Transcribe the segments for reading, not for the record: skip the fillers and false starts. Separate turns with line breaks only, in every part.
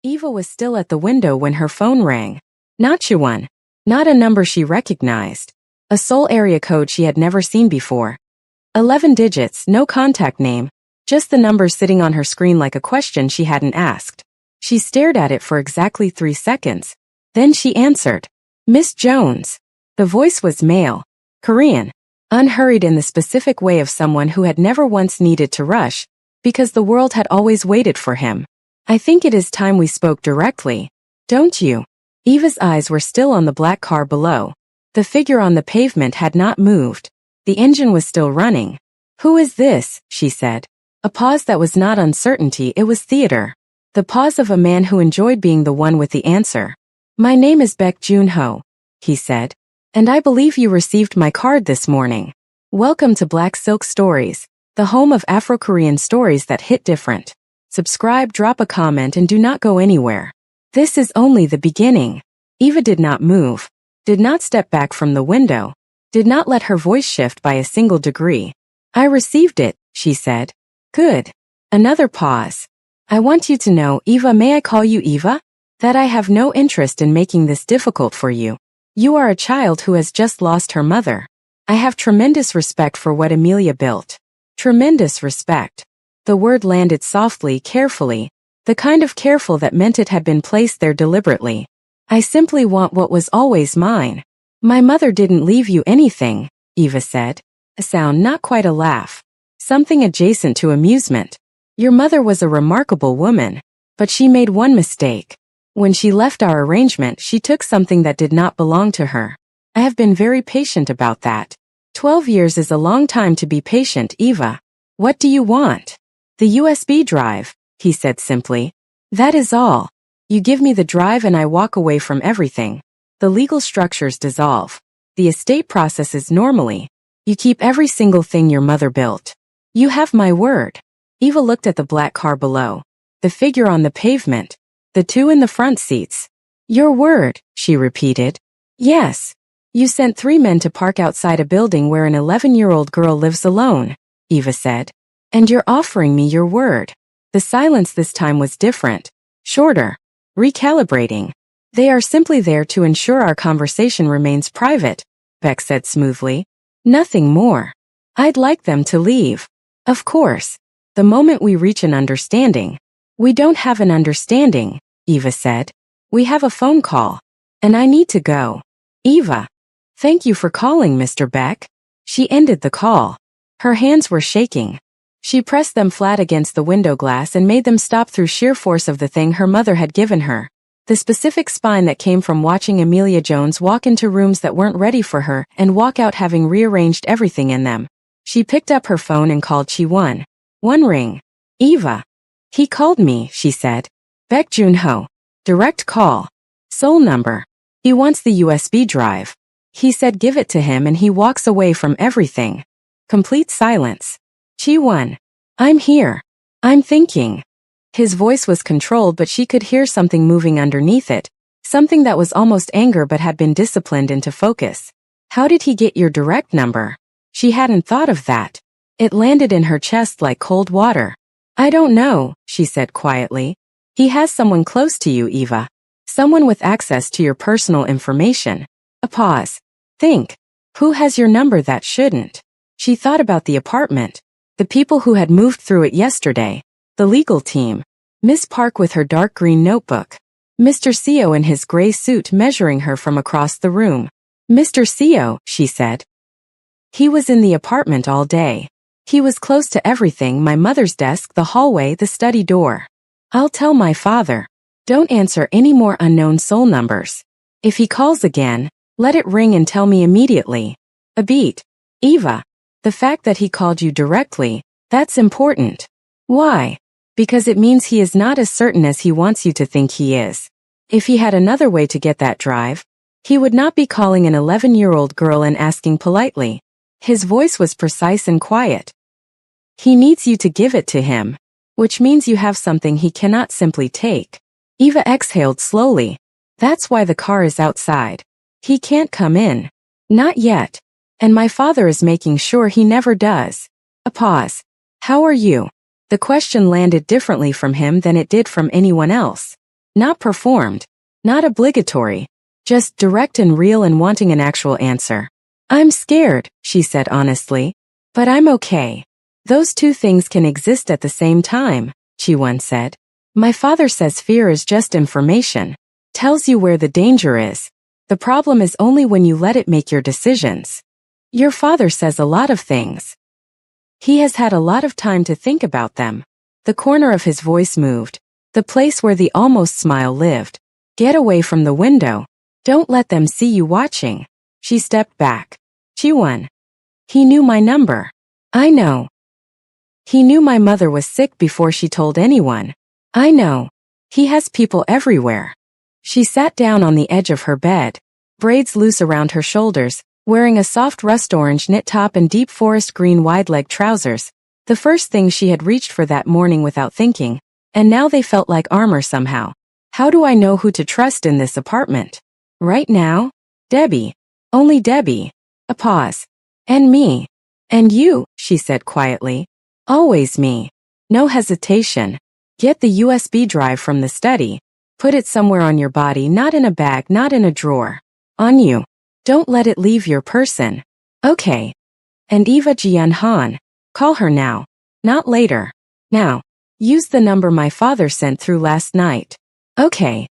Eva was still at the window when her phone rang. Not Chuan. Not a number she recognized. A Seoul area code she had never seen before. 11 digits, no contact name, just the numbers sitting on her screen like a question she hadn't asked. She stared at it for exactly 3 seconds. Then she answered. Miss Jones. The voice was male. Korean. Unhurried in the specific way of someone who had never once needed to rush, because the world had always waited for him. I think it is time we spoke directly. Don't you? Eva's eyes were still on the black car below. The figure on the pavement had not moved. The engine was still running. Who is this? She said. A pause that was not uncertainty, it was theater. The pause of a man who enjoyed being the one with the answer. My name is Baek Jun-ho, he said. And I believe you received my card this morning. Welcome to Black Silk Stories, the home of Afro-Korean stories that hit different. Subscribe, drop a comment, and do not go anywhere. This is only the beginning. Eva did not move, did not step back from the window, did not let her voice shift by a single degree. I received it, she said. Good. Another pause. I want you to know, Eva, may I call you Eva? That I have no interest in making this difficult for you. You are a child who has just lost her mother. I have tremendous respect for what Amelia built. Tremendous respect. The word landed softly, carefully, the kind of careful that meant it had been placed there deliberately. I simply want what was always mine. My mother didn't leave you anything, Eva said. A sound, not quite a laugh. Something adjacent to amusement. Your mother was a remarkable woman, but she made one mistake. When she left our arrangement, she took something that did not belong to her. I have been very patient about that. 12 years is a long time to be patient, Eva. What do you want? The USB drive, he said simply. That is all. You give me the drive and I walk away from everything. The legal structures dissolve. The estate processes normally. You keep every single thing your mother built. You have my word. Eva looked at the black car below. The figure on the pavement. The two in the front seats. Your word, she repeated. Yes. You sent 3 men to park outside a building where an 11-year-old girl lives alone, Eva said. And you're offering me your word. The silence this time was different. Shorter. Recalibrating. They are simply there to ensure our conversation remains private, Beck said smoothly. Nothing more. I'd like them to leave. Of course. The moment we reach an understanding. We don't have an understanding, Eva said. We have a phone call. And I need to go. Eva. Thank you for calling, Mr. Beck. She ended the call. Her hands were shaking. She pressed them flat against the window glass and made them stop through sheer force of the thing her mother had given her. The specific spine that came from watching Amelia Jones walk into rooms that weren't ready for her and walk out having rearranged everything in them. She picked up her phone and called Chi-won. One ring. Eva. He called me, she said. Baek Jun-ho. Direct call. Seoul number. He wants the USB drive. He said give it to him and he walks away from everything. Complete silence. Chi-won. I'm here. I'm thinking. His voice was controlled but she could hear something moving underneath it. Something that was almost anger but had been disciplined into focus. How did he get your direct number? She hadn't thought of that. It landed in her chest like cold water. I don't know, she said quietly. He has someone close to you, Eva. Someone with access to your personal information. A pause. Think. Who has your number that shouldn't? She thought about the apartment. The people who had moved through it yesterday. The legal team. Miss Park with her dark green notebook. Mr. Seo in his gray suit measuring her from across the room. Mr. Seo, she said. He was in the apartment all day. He was close to everything, my mother's desk, the hallway, the study door. I'll tell my father. Don't answer any more unknown Seoul numbers. If he calls again, let it ring and tell me immediately. A beat. Eva. The fact that he called you directly, that's important. Why? Because it means he is not as certain as he wants you to think he is. If he had another way to get that drive, he would not be calling an 11-year-old girl and asking politely. His voice was precise and quiet. He needs you to give it to him, which means you have something he cannot simply take. Eva exhaled slowly. That's why the car is outside. He can't come in. Not yet. And my father is making sure he never does. A pause. How are you? The question landed differently from him than it did from anyone else. Not performed. Not obligatory. Just direct and real and wanting an actual answer. I'm scared, she said honestly. But I'm okay. Those two things can exist at the same time, Chi-won said. My father says fear is just information. Tells you where the danger is. The problem is only when you let it make your decisions. Your father says a lot of things. He has had a lot of time to think about them. The corner of his voice moved. The place where the almost smile lived. Get away from the window. Don't let them see you watching. She stepped back. Chi-won. He knew my number. I know. He knew my mother was sick before she told anyone. I know. He has people everywhere. She sat down on the edge of her bed, braids loose around her shoulders, wearing a soft rust orange knit top and deep forest green wide-leg trousers, the first thing she had reached for that morning without thinking, and now they felt like armor somehow. How do I know who to trust in this apartment? Right now? Debbie. Only Debbie. A pause. And me. And you, she said quietly. Always me. No hesitation. Get the USB drive from the study. Put it somewhere on your body, not in a bag, not in a drawer. On you. Don't let it leave your person. Okay. And Eva Jian-han. Call her now. Not later. Now. Use the number my father sent through last night. Okay.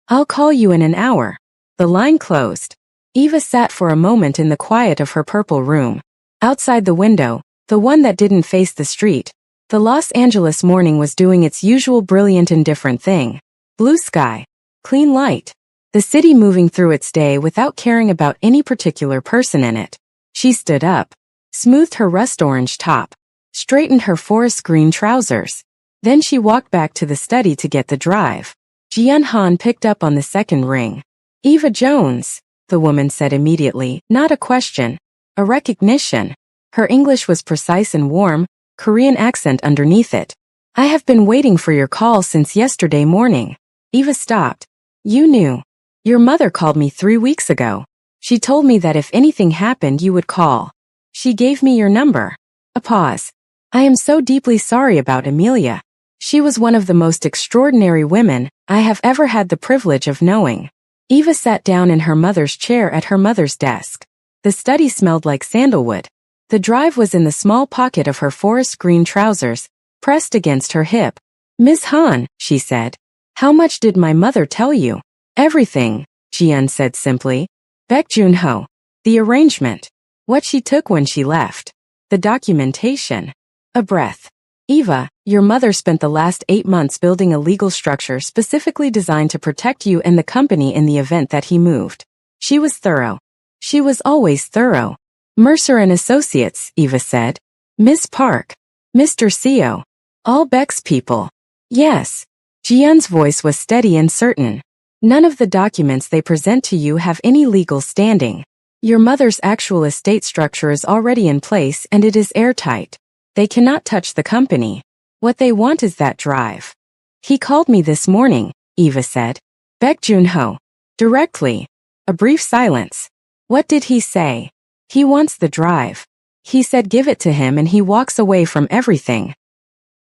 I'll call you in an hour. The line closed. Eva sat for a moment in the quiet of her purple room. Outside the window, the one that didn't face the street, the Los Angeles morning was doing its usual brilliant indifferent thing. Blue sky. Clean light. The city moving through its day without caring about any particular person in it. She stood up, smoothed her rust orange top, straightened her forest green trousers. Then she walked back to the study to get the drive. Jian-han picked up on the second ring. Eva Jones, the woman said immediately, not a question, a recognition. Her English was precise and warm, Korean accent underneath it. I have been waiting for your call since yesterday morning. Eva stopped. You knew. Your mother called me 3 weeks ago. She told me that if anything happened you would call. She gave me your number. A pause. I am so deeply sorry about Amelia. She was one of the most extraordinary women I have ever had the privilege of knowing. Eva sat down in her mother's chair at her mother's desk. The study smelled like sandalwood. The drive was in the small pocket of her forest green trousers, pressed against her hip. Ms. Han, she said. How much did my mother tell you? Everything, Jian said simply. Baek Jun-ho. The arrangement. What she took when she left. The documentation. A breath. Eva, your mother spent the last 8 months building a legal structure specifically designed to protect you and the company in the event that he moved. She was thorough. She was always thorough. Mercer and Associates, Eva said. Miss Park. Mr. Seo. All Beck's people. Yes. Jian's voice was steady and certain. None of the documents they present to you have any legal standing. Your mother's actual estate structure is already in place and it is airtight. They cannot touch the company. What they want is that drive. He called me this morning, Eva said. Baek Jun-ho. Directly. A brief silence. What did he say? He wants the drive. He said give it to him and he walks away from everything.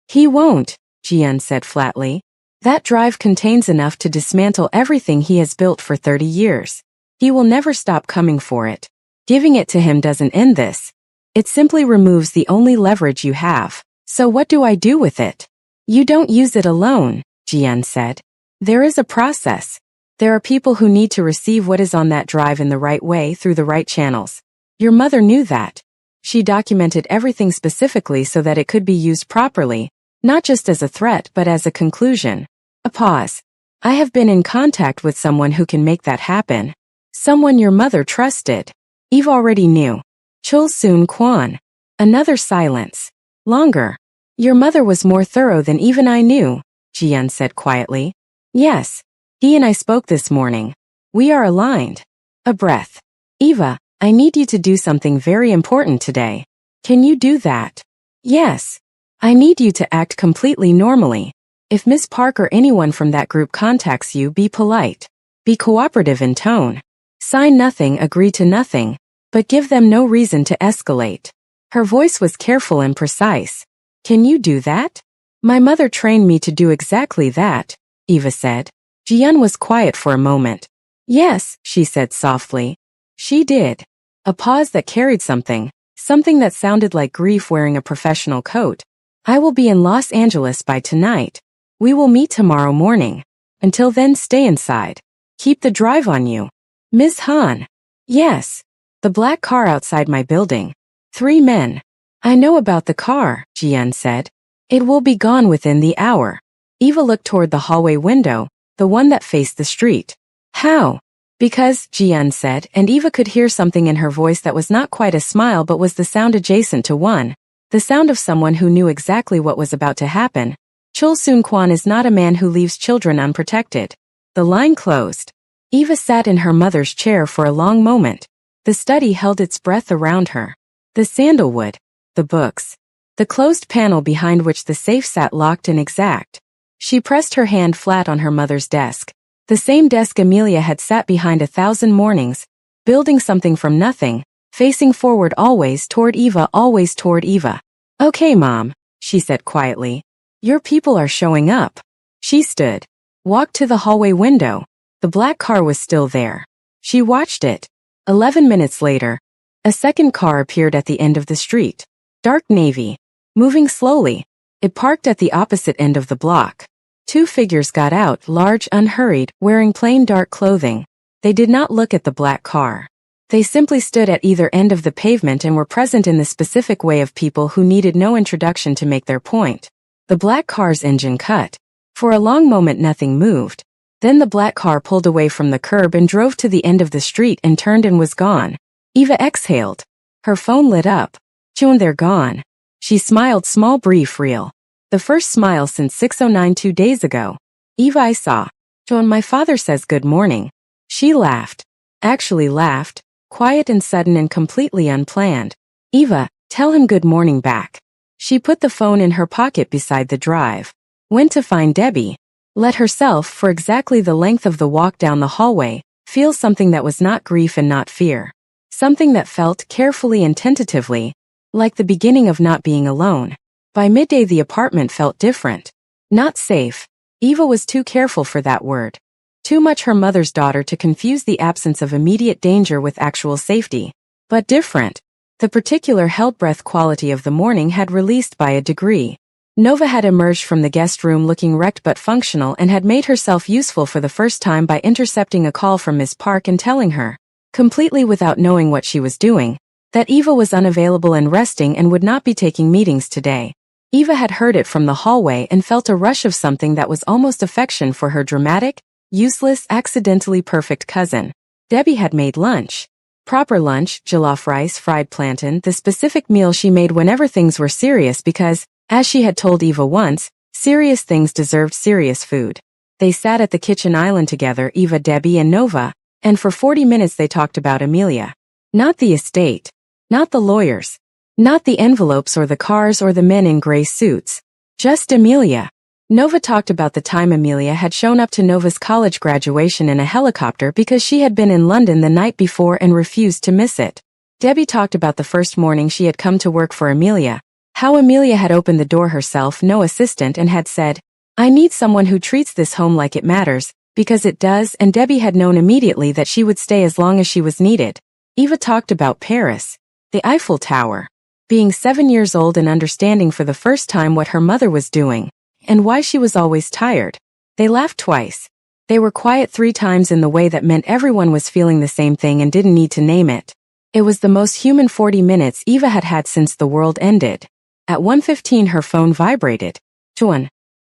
He won't, Jian said flatly. That drive contains enough to dismantle everything he has built for 30 years. He will never stop coming for it. Giving it to him doesn't end this. It simply removes the only leverage you have. So what do I do with it? You don't use it alone, Jian said. There is a process. There are people who need to receive what is on that drive in the right way through the right channels. Your mother knew that. She documented everything specifically so that it could be used properly, not just as a threat but as a conclusion. A pause. I have been in contact with someone who can make that happen. Someone your mother trusted. Eve already knew. Chul Soon Kwan. Another silence. Longer. Your mother was more thorough than even I knew, Jian said quietly. Yes. He and I spoke this morning. We are aligned. A breath. Eva, I need you to do something very important today. Can you do that? Yes. I need you to act completely normally. If Miss Park or anyone from that group contacts you, be polite. Be cooperative in tone. Sign nothing, agree to nothing, but give them no reason to escalate. Her voice was careful and precise. Can you do that? My mother trained me to do exactly that, Eva said. Jian was quiet for a moment. Yes, she said softly. She did. A pause that carried something that sounded like grief wearing a professional coat. I will be in Los Angeles by tonight. We will meet tomorrow morning. Until then, stay inside. Keep the drive on you. Ms. Han. Yes. The black car outside my building. 3 men. I know about the car, Jian said. It will be gone within the hour. Eva looked toward the hallway window, the one that faced the street. How? Because, Jian said, and Eva could hear something in her voice that was not quite a smile but was the sound adjacent to one. The sound of someone who knew exactly what was about to happen. Chul Soon Kwan is not a man who leaves children unprotected. The line closed. Eva sat in her mother's chair for a long moment. The study held its breath around her. The sandalwood. The books. The closed panel behind which the safe sat locked and exact. She pressed her hand flat on her mother's desk. The same desk Amelia had sat behind 1,000 mornings, building something from nothing, facing forward always toward Eva, always toward Eva. Okay, Mom, she said quietly. Your people are showing up. She stood, walked to the hallway window. The black car was still there. She watched it. 11 minutes later, a second car appeared at the end of the street. Dark navy. Moving slowly. It parked at the opposite end of the block. 2 figures got out, large, unhurried, wearing plain dark clothing. They did not look at the black car. They simply stood at either end of the pavement and were present in the specific way of people who needed no introduction to make their point. The black car's engine cut. For a long moment nothing moved. Then the black car pulled away from the curb and drove to the end of the street and turned and was gone. Eva exhaled. Her phone lit up. Chun, they're gone. She smiled, small, brief, real. The first smile since 6:09 2 days ago. Eva, I saw. Chun, my father says good morning. She laughed. Actually laughed. Quiet and sudden and completely unplanned. Eva, tell him good morning back. She put the phone in her pocket beside the drive. Went to find Debbie. Let herself, for exactly the length of the walk down the hallway, feel something that was not grief and not fear. Something that felt carefully and tentatively, like the beginning of not being alone. By midday the apartment felt different. Not safe. Eva was too careful for that word. Too much her mother's daughter to confuse the absence of immediate danger with actual safety. But different. The particular held-breath quality of the morning had released by a degree. Nova had emerged from the guest room looking wrecked but functional and had made herself useful for the first time by intercepting a call from Miss Park and telling her, completely without knowing what she was doing, that Eva was unavailable and resting and would not be taking meetings today. Eva had heard it from the hallway and felt a rush of something that was almost affection for her dramatic, useless, accidentally perfect cousin. Debbie had made lunch. Proper lunch, jollof rice, fried plantain, the specific meal she made whenever things were serious because, as she had told Eva once, serious things deserved serious food. They sat at the kitchen island together, Eva, Debbie, and Nova, and for 40 minutes they talked about Amelia. Not the estate. Not the lawyers. Not the envelopes or the cars or the men in gray suits. Just Amelia. Nova talked about the time Amelia had shown up to Nova's college graduation in a helicopter because she had been in London the night before and refused to miss it. Debbie talked about the first morning she had come to work for Amelia, how Amelia had opened the door herself, no assistant, and had said, I need someone who treats this home like it matters, because it does, and Debbie had known immediately that she would stay as long as she was needed. Eva talked about Paris, the Eiffel Tower. Being 7 years old and understanding for the first time what her mother was doing, and why she was always tired. They laughed twice. They were quiet 3 times in the way that meant everyone was feeling the same thing and didn't need to name it. It was the most human 40 minutes Eva had had since the world ended. At 1:15 her phone vibrated. Chuan.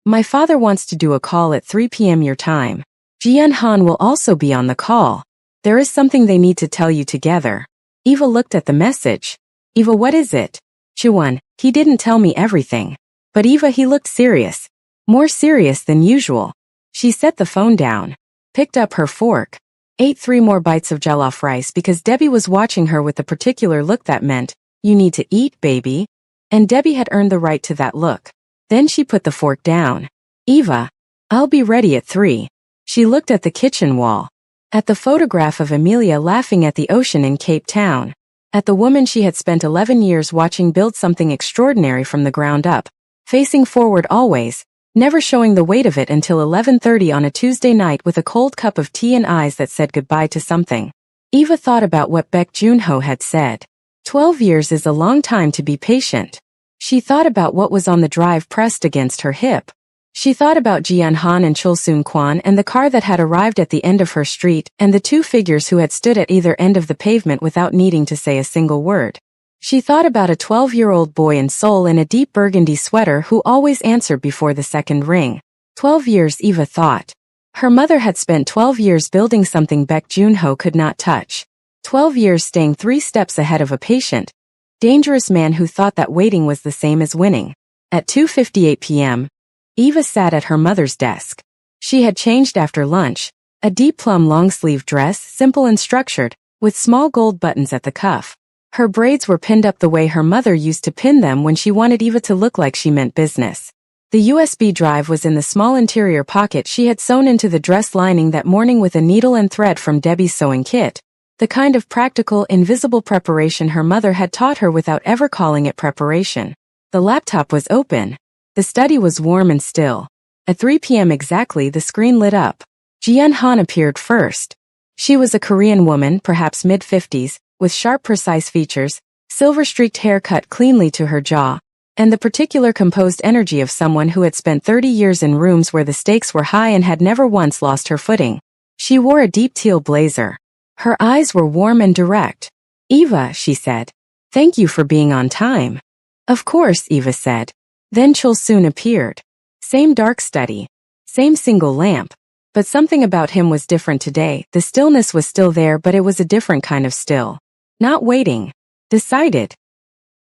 My father wants to do a call at 3 p.m. your time. Jian Han will also be on the call. There is something they need to tell you together. Eva looked at the message. Eva, what is it? Chuan, he didn't tell me everything. But Eva, he looked serious. More serious than usual. She set the phone down. Picked up her fork. Ate 3 more bites of jollof rice because Debbie was watching her with the particular look that meant, you need to eat, baby. And Debbie had earned the right to that look. Then she put the fork down. Eva, I'll be ready at 3. She looked at the kitchen wall. At the photograph of Amelia laughing at the ocean in Cape Town. At the woman she had spent 11 years watching build something extraordinary from the ground up. Facing forward always, never showing the weight of it until 11:30 on a Tuesday night with a cold cup of tea and eyes that said goodbye to something. Eva thought about what Baek Junho had said. 12 years is a long time to be patient. She thought about what was on the drive pressed against her hip. She thought about Jian Han and Chul Soon Kwan and the car that had arrived at the end of her street and the two figures who had stood at either end of the pavement without needing to say a single word. She thought about a 12-year-old boy in Seoul in a deep burgundy sweater who always answered before the second ring. 12 years, Eva thought. Her mother had spent 12 years building something Baek Junho could not touch. 12 years staying 3 steps ahead of a patient, dangerous man who thought that waiting was the same as winning. At 2:58 p.m., Eva sat at her mother's desk. She had changed after lunch, a deep plum long-sleeve dress, simple and structured, with small gold buttons at the cuff. Her braids were pinned up the way her mother used to pin them when she wanted Eva to look like she meant business. The USB drive was in the small interior pocket she had sewn into the dress lining that morning with a needle and thread from Debbie's sewing kit, the kind of practical, invisible preparation her mother had taught her without ever calling it preparation. The laptop was open. The study was warm and still. At 3 p.m. exactly, the screen lit up. Jian Han appeared first. She was a Korean woman, perhaps mid-50s, with sharp, precise features, silver-streaked hair cut cleanly to her jaw, and the particular composed energy of someone who had spent 30 years in rooms where the stakes were high and had never once lost her footing. She wore a deep teal blazer. Her eyes were warm and direct. "Eva," she said. "Thank you for being on time." "Of course," Eva said. Then Chul Soon appeared. Same dark study. Same single lamp. But something about him was different today. The stillness was still there, but it was a different kind of still. Not waiting. Decided.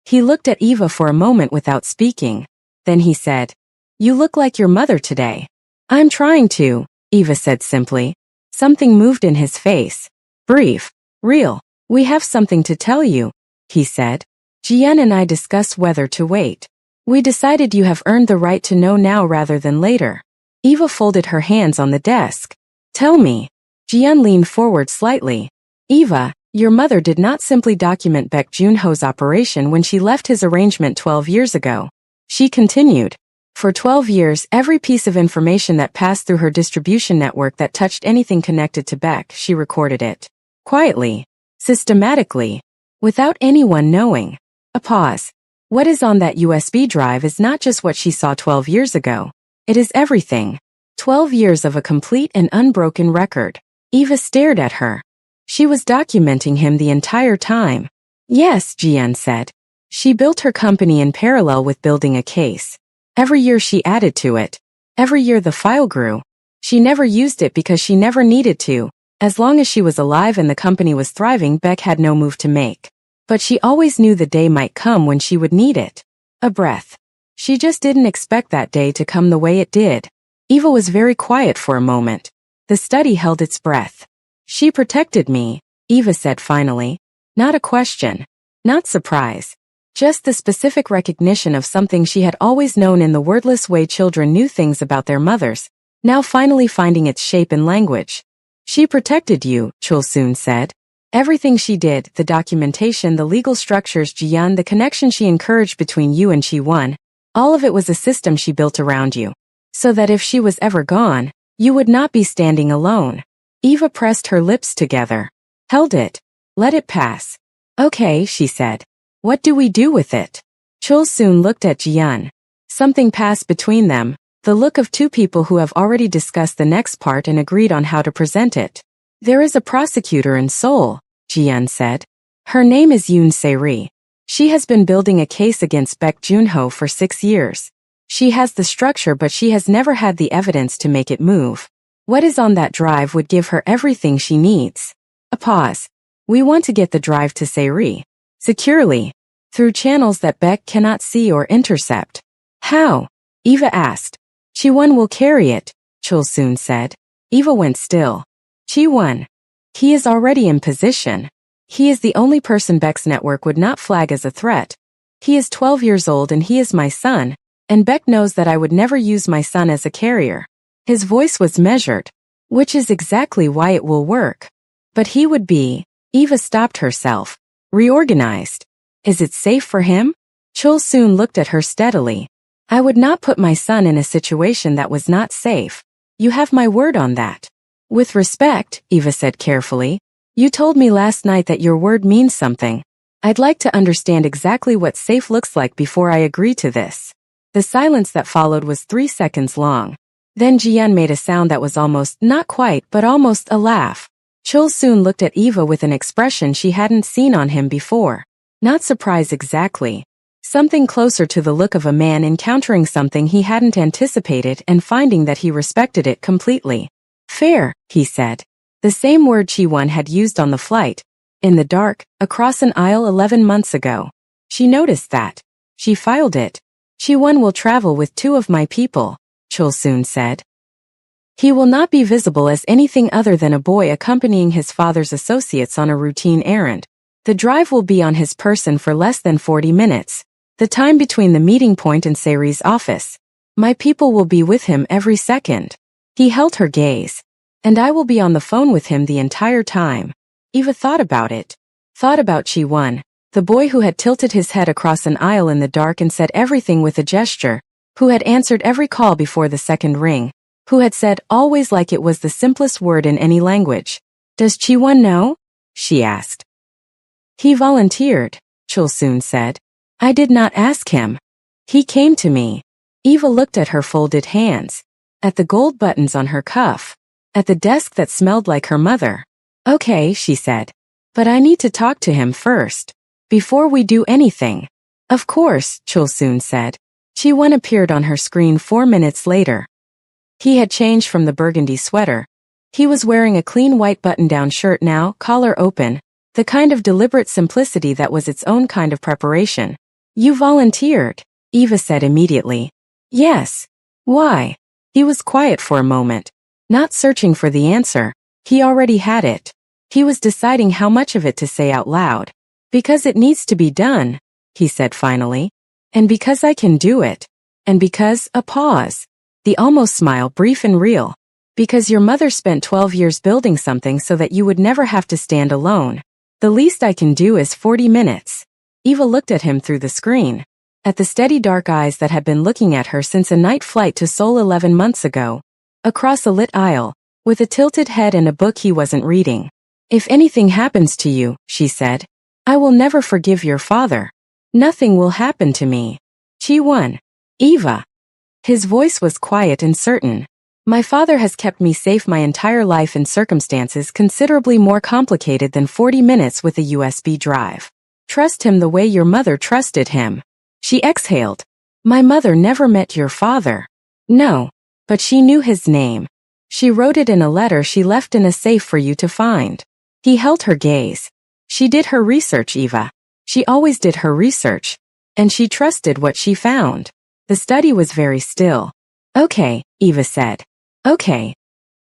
He looked at Eva for a moment without speaking. Then he said, "You look like your mother today." "I'm trying to," Eva said simply. Something moved in his face. "Brief. Real. We have something to tell you," he said. "Jian and I discussed whether to wait. We decided you have earned the right to know now rather than later." Eva folded her hands on the desk. "Tell me." Jian leaned forward slightly. "Eva, your mother did not simply document Baek Junho's operation when she left his arrangement 12 years ago. She continued. For 12 years, every piece of information that passed through her distribution network that touched anything connected to Baek, she recorded it. Quietly. Systematically. Without anyone knowing. A pause. What is on that USB drive is not just what she saw 12 years ago. It is everything. 12 years of a complete and unbroken record. Eva stared at her. She was documenting him the entire time. "Yes," Jian said. She built her company in parallel with building a case. Every year she added to it. Every year the file grew. She never used it because she never needed to. As long as she was alive and the company was thriving, Baek had no move to make. But she always knew the day might come when she would need it. A breath. She just didn't expect that day to come the way it did. Eva was very quiet for a moment. The study held its breath. "She protected me," Eva said finally. Not a question. Not surprise. Just the specific recognition of something she had always known in the wordless way children knew things about their mothers, now finally finding its shape in language. "She protected you," Chul Soon said. "Everything she did, the documentation, the legal structures, Jian, the connection she encouraged between you and Chi-won, all of it was a system she built around you. So that if she was ever gone, you would not be standing alone." Eva pressed her lips together. Held it. Let it pass. "Okay," she said. "What do we do with it?" Chul Soon looked at Jian. Something passed between them, the look of two people who have already discussed the next part and agreed on how to present it. "There is a prosecutor in Seoul," Jian said. "Her name is Yoon Se-ri. She has been building a case against Baek Junho for 6 years. She has the structure, but she has never had the evidence to make it move. What is on that drive would give her everything she needs." A pause. "We want to get the drive to Se-ri. Securely. Through channels that Baek cannot see or intercept." "How?" Eva asked. "Chi-won will carry it," Chul Soon said. Eva went still. "Chi-won. He is already in position. He is the only person Baek's network would not flag as a threat. He is 12 years old and he is my son, and Baek knows that I would never use my son as a carrier." His voice was measured. "Which is exactly why it will work. But he would be..." Eva stopped herself. "Reorganized. Is it safe for him?" Chul Soon looked at her steadily. I would not put my son in a situation that was not safe. You have my word on that. With respect, Eva said carefully. You told me last night that your word means something. I'd like to understand exactly what safe looks like before I agree to this. The silence that followed was 3 seconds long. Then Jian made a sound that was almost, not quite, but almost a laugh. Chul Soon looked at Eva with an expression she hadn't seen on him before. Not surprise exactly. Something closer to the look of a man encountering something he hadn't anticipated and finding that he respected it completely. Fair, he said. The same word Chi-Won had used on the flight. In the dark, across an aisle 11 months ago. She noticed that. She filed it. Chi-Won will travel with 2 of my people, Chul Soon said. He will not be visible as anything other than a boy accompanying his father's associates on a routine errand. The drive will be on his person for less than 40 minutes. The time between the meeting point and Sari's office. My people will be with him every second. He held her gaze. And I will be on the phone with him the entire time. Eva thought about it. Thought about Chi-Won, the boy who had tilted his head across an aisle in the dark and said everything with a gesture, who had answered every call before the second ring, who had said always like it was the simplest word in any language. Does Chi-Won know? She asked. He volunteered, Chul Soon said. I did not ask him. He came to me. Eva looked at her folded hands, at the gold buttons on her cuff, at the desk that smelled like her mother. Okay, she said. But I need to talk to him first. Before we do anything. Of course, Chul Soon said. Chi-Won appeared on her screen 4 minutes later. He had changed from the burgundy sweater. He was wearing a clean white button-down shirt now, collar open, the kind of deliberate simplicity that was its own kind of preparation. You volunteered, Eva said immediately. Yes. Why? He was quiet for a moment, not searching for the answer. He already had it. He was deciding how much of it to say out loud. Because it needs to be done, he said finally. And because I can do it. And because, a pause. The almost smile, brief and real. Because your mother spent 12 years building something so that you would never have to stand alone. The least I can do is 40 minutes. Eva looked at him through the screen. At the steady dark eyes that had been looking at her since a night flight to Seoul 11 months ago. Across a lit aisle, with a tilted head and a book he wasn't reading. If anything happens to you, she said, I will never forgive your father. Nothing will happen to me. Chi-Won. Eva. His voice was quiet and certain. My father has kept me safe my entire life in circumstances considerably more complicated than 40 minutes with a USB drive. Trust him the way your mother trusted him. She exhaled. My mother never met your father. No. But she knew his name. She wrote it in a letter she left in a safe for you to find. He held her gaze. She did her research, Eva. She always did her research. And she trusted what she found. The study was very still. Okay, Eva said. Okay.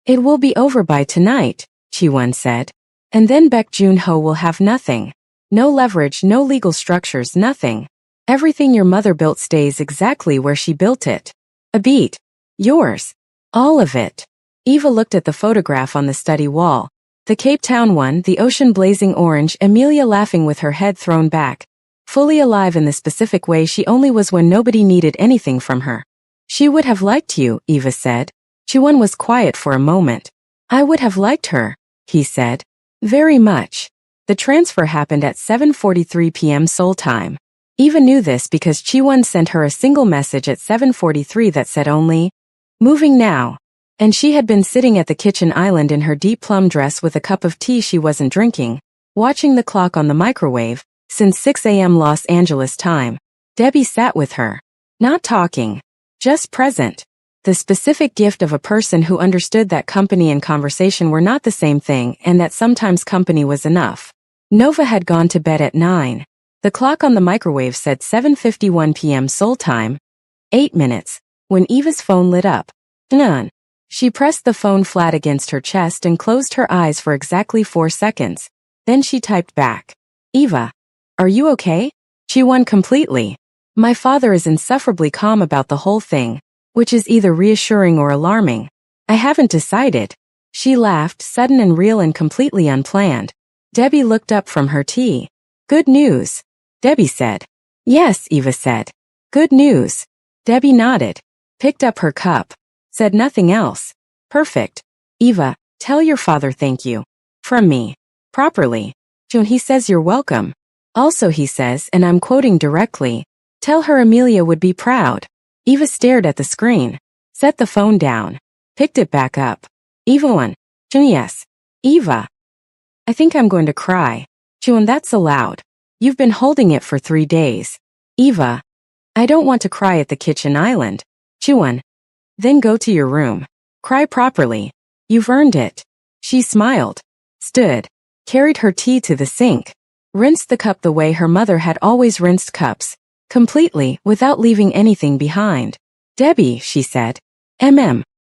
It will be over by tonight, Chi-Won said. And then Baek Jun-ho will have nothing. No leverage, no legal structures, nothing. Everything your mother built stays exactly where she built it. A beat. Yours. All of it. Eva looked at the photograph on the study wall. The Cape Town one, the ocean blazing orange, Amelia laughing with her head thrown back. Fully alive in the specific way she only was when nobody needed anything from her. She would have liked you, Eva said. Chi-Won was quiet for a moment. I would have liked her, he said. Very much. The transfer happened at 7:43 p.m. Seoul time. Eva knew this because Chi-Won sent her a single message at 7:43 that said only, moving now. And she had been sitting at the kitchen island in her deep plum dress with a cup of tea she wasn't drinking, watching the clock on the microwave, since 6 a.m. Los Angeles time. Debbie sat with her. Not talking. Just present. The specific gift of a person who understood that company and conversation were not the same thing and that sometimes company was enough. Nova had gone to bed at 9. The clock on the microwave said 7:51 p.m. Seoul time. 8 minutes. When Eva's phone lit up. None. She pressed the phone flat against her chest and closed her eyes for exactly 4 seconds. Then she typed back. Eva. Are you okay? Chi-Won completely. My father is insufferably calm about the whole thing, which is either reassuring or alarming. I haven't decided. She laughed, sudden and real and completely unplanned. Debbie looked up from her tea. Good news. Debbie said. Yes, Eva said. Good news. Debbie nodded, picked up her cup, said nothing else. Perfect. Eva, tell your father thank you. From me. Properly. June, he says you're welcome. Also he says, and I'm quoting directly, tell her Amelia would be proud. Eva stared at the screen, set the phone down, picked it back up. Eva 1. June, yes. Eva. I think I'm going to cry. June, that's allowed. You've been holding it for 3 days. Eva. I don't want to cry at the kitchen island. June. Then go to your room. Cry properly. You've earned it. She smiled, stood, carried her tea to the sink, rinsed the cup the way her mother had always rinsed cups, completely, without leaving anything behind. Debbie, she said.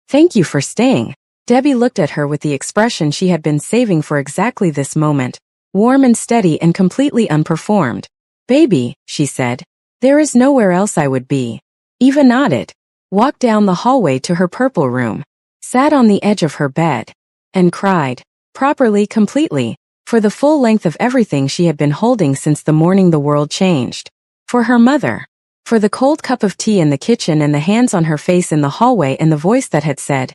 Thank you for staying. Debbie looked at her with the expression she had been saving for exactly this moment, warm and steady and completely unperformed. Baby, she said, there is nowhere else I would be. Eva nodded, walked down the hallway to her purple room, sat on the edge of her bed, and cried, properly, completely, for the full length of everything she had been holding since the morning the world changed. For her mother. For the cold cup of tea in the kitchen and the hands on her face in the hallway and the voice that had said,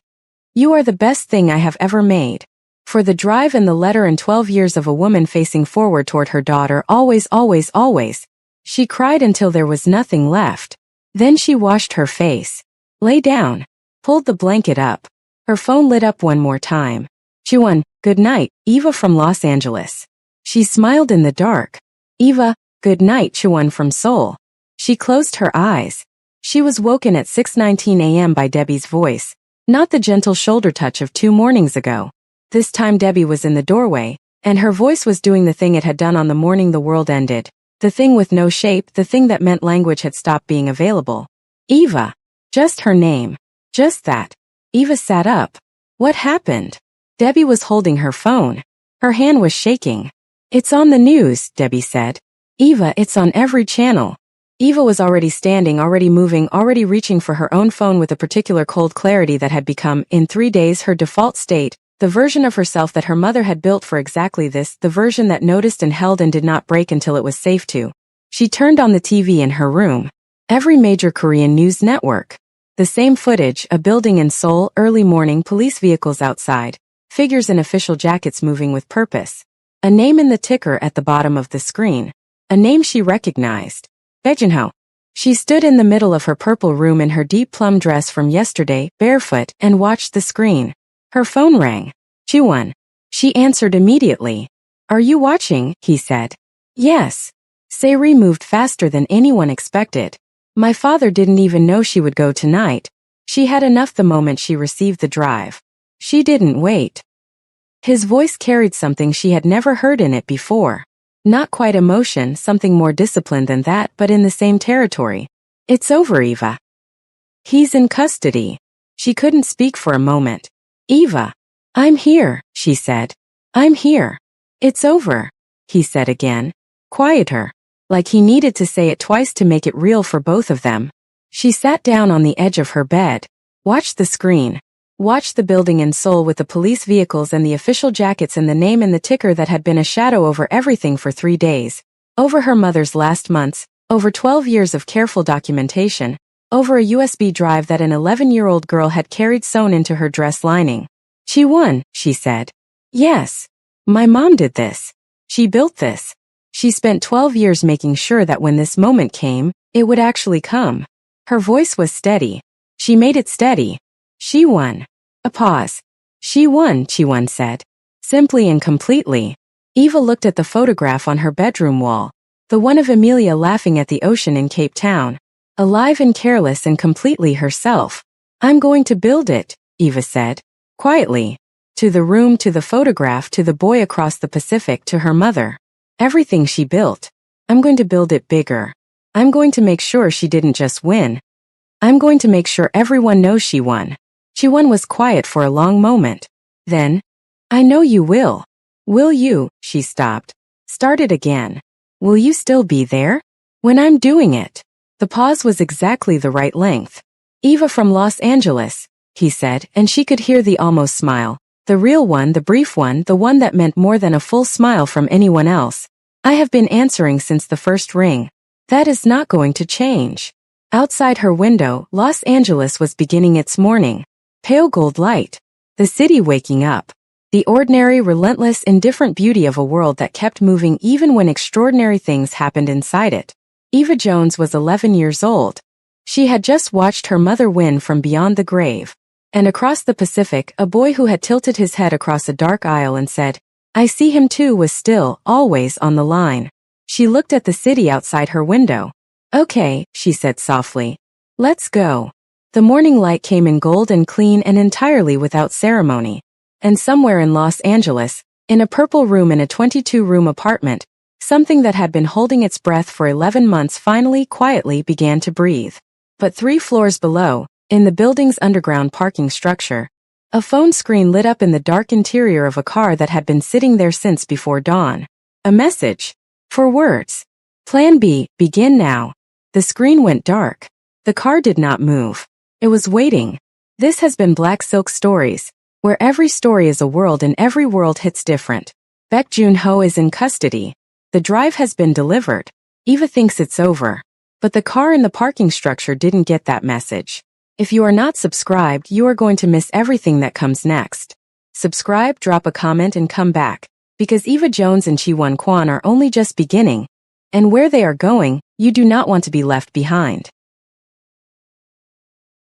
you are the best thing I have ever made. For the drive and the letter and 12 years of a woman facing forward toward her daughter, always, always, always. She cried until there was nothing left. Then she washed her face, lay down, pulled the blanket up. Her phone lit up one more time. Juan, good night, Eva from Los Angeles. She smiled in the dark. Eva, good night, Juan from Seoul. She closed her eyes. She was woken at 6:19 a.m. by Debbie's voice. Not the gentle shoulder touch of 2 mornings ago. This time Debbie was in the doorway, and her voice was doing the thing it had done on the morning the world ended. The thing with no shape, the thing that meant language had stopped being available. Eva. Just her name. Just that. Eva sat up. What happened? Debbie was holding her phone. Her hand was shaking. It's on the news, Debbie said. Eva, it's on every channel. Eva was already standing, already moving, already reaching for her own phone with a particular cold clarity that had become, in 3 days, her default state, the version of herself that her mother had built for exactly this, the version that noticed and held and did not break until it was safe to. She turned on the TV in her room. Every major Korean news network. The same footage, a building in Seoul, early morning, police vehicles outside, figures in official jackets moving with purpose. A name in the ticker at the bottom of the screen. A name she recognized. Baejunho. She stood in the middle of her purple room in her deep plum dress from yesterday, barefoot, and watched the screen. Her phone rang. Juwon. She answered immediately. Are you watching? He said. Yes. Sairi moved faster than anyone expected. My father didn't even know she would go tonight. She had enough the moment she received the drive. She didn't wait. His voice carried something she had never heard in it before. Not quite emotion, something more disciplined than that, but in the same territory. It's over, Eva. He's in custody. She couldn't speak for a moment. Eva. I'm here, she said. I'm here. It's over, he said again. Quieter. Like he needed to say it twice to make it real for both of them. She sat down on the edge of her bed. Watched the screen. Watched the building in Seoul with the police vehicles and the official jackets and the name and the ticker that had been a shadow over everything for 3 days. Over her mother's last months, over 12 years of careful documentation, over a USB drive that an 11-year-old girl had carried sewn into her dress lining. She won, she said. Yes. My mom did this. She built this. She spent 12 years making sure that when this moment came, it would actually come. Her voice was steady. She made it steady. She won. A pause. She won, Chi-won said. Simply and completely. Eva looked at the photograph on her bedroom wall. The one of Amelia laughing at the ocean in Cape Town. Alive and careless and completely herself. I'm going to build it, Eva said. Quietly. To the room, to the photograph, to the boy across the Pacific, to her mother. Everything she built. I'm going to build it bigger. I'm going to make sure she didn't just win. I'm going to make sure everyone knows she won. Chi-won was quiet for a long moment. Then, I know you will. Will you? She stopped. Started again. Will you still be there? When I'm doing it. The pause was exactly the right length. Eva from Los Angeles, he said, and she could hear the almost smile. The real one, the brief one, the one that meant more than a full smile from anyone else. I have been answering since the first ring. That is not going to change. Outside her window, Los Angeles was beginning its morning. Pale gold light. The city waking up. The ordinary, relentless, indifferent beauty of a world that kept moving even when extraordinary things happened inside it. Eva Jones was 11 years old. She had just watched her mother win from beyond the grave. And across the Pacific, a boy who had tilted his head across a dark aisle and said, "I see him too," was still, always on the line. She looked at the city outside her window. "Okay," she said softly. "Let's go." The morning light came in gold and clean and entirely without ceremony. And somewhere in Los Angeles, in a purple room in a 22-room apartment, something that had been holding its breath for 11 months finally, quietly began to breathe. But 3 floors below, in the building's underground parking structure, a phone screen lit up in the dark interior of a car that had been sitting there since before dawn. A message. 4 words. Plan B, begin now. The screen went dark. The car did not move. It was waiting. This has been Black Silk Stories, where every story is a world and every world hits different. Baek Joon-ho is in custody. The drive has been delivered. Eva thinks it's over. But the car in the parking structure didn't get that message. If you are not subscribed, you are going to miss everything that comes next. Subscribe, drop a comment, and come back, because Eva Jones and Chi-won Kwon are only just beginning, and where they are going, you do not want to be left behind.